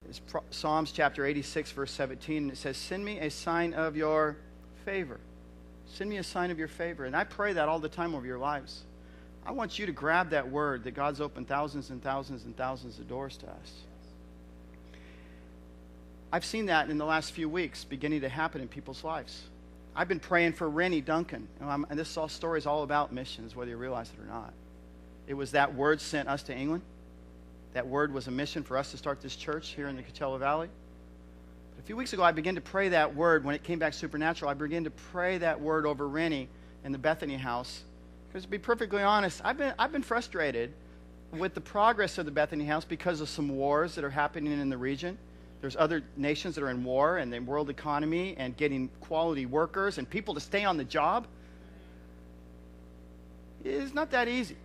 It's Psalms chapter 86, verse 17, and it says, send me a sign of your favor. Send me a sign of your favor. And I pray that all the time over your lives. I want you to grab that word that God's opened thousands and thousands and thousands of doors to us. I've seen that in the last few weeks beginning to happen in people's lives. I've been praying for Duncan. And this story is all about missions, whether you realize it or not. It was that word sent us to England. That word was a mission for us to start this church here in the Coachella Valley. But a few weeks ago, I began to pray that word. When it came back supernatural, I began to pray that word over Rennie in the Bethany house. Because to be perfectly honest, I've been frustrated with the progress of the Bethany house because of some wars that are happening in the region. There's other nations that are in war and the world economy and getting quality workers and people to stay on the job. It's not that easy.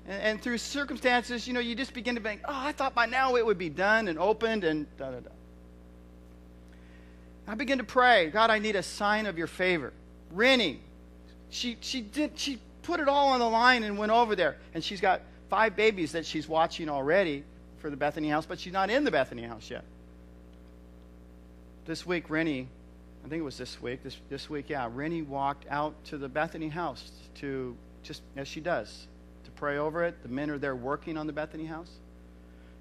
And through circumstances, you just begin to think, I thought by now it would be done and opened and da-da-da. I begin to pray, God, I need a sign of your favor. Rennie, she put it all on the line and went over there. And she's got 5 babies that she's watching already for the Bethany house, but she's not in the Bethany house yet. This week, Rennie, I think it was this week, Rennie walked out to the Bethany house to, just as she does, to pray over it. The men are there working on the Bethany house.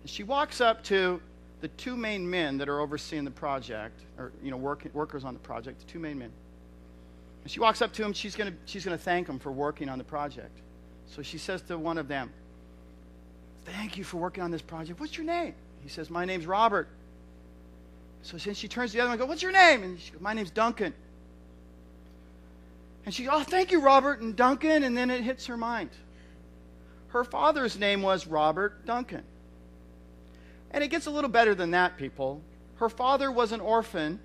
And she walks up to the 2 main men that are overseeing the project, or workers on the project, the 2 main men. And she walks up to them. She's going to thank them for working on the project. So she says to one of them, thank you for working on this project. What's your name? He says, my name's Robert. So then she turns to the other one and goes, what's your name? And she goes, my name's Duncan. And she goes, thank you, Robert and Duncan. And then it hits her mind. Her father's name was Robert Duncan. And it gets a little better than that, people. Her father was an orphan.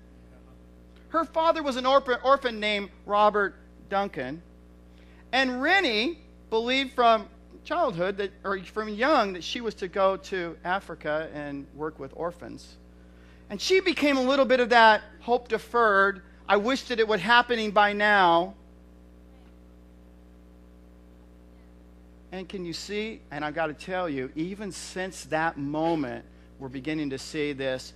Her father was an orphan named Robert Duncan. And Rennie believed from childhood, or from young, that she was to go to Africa and work with orphans. And she became a little bit of that hope deferred, I wish that it would happening by now. And can you see, and I've got to tell you, even since that moment, we're beginning to see this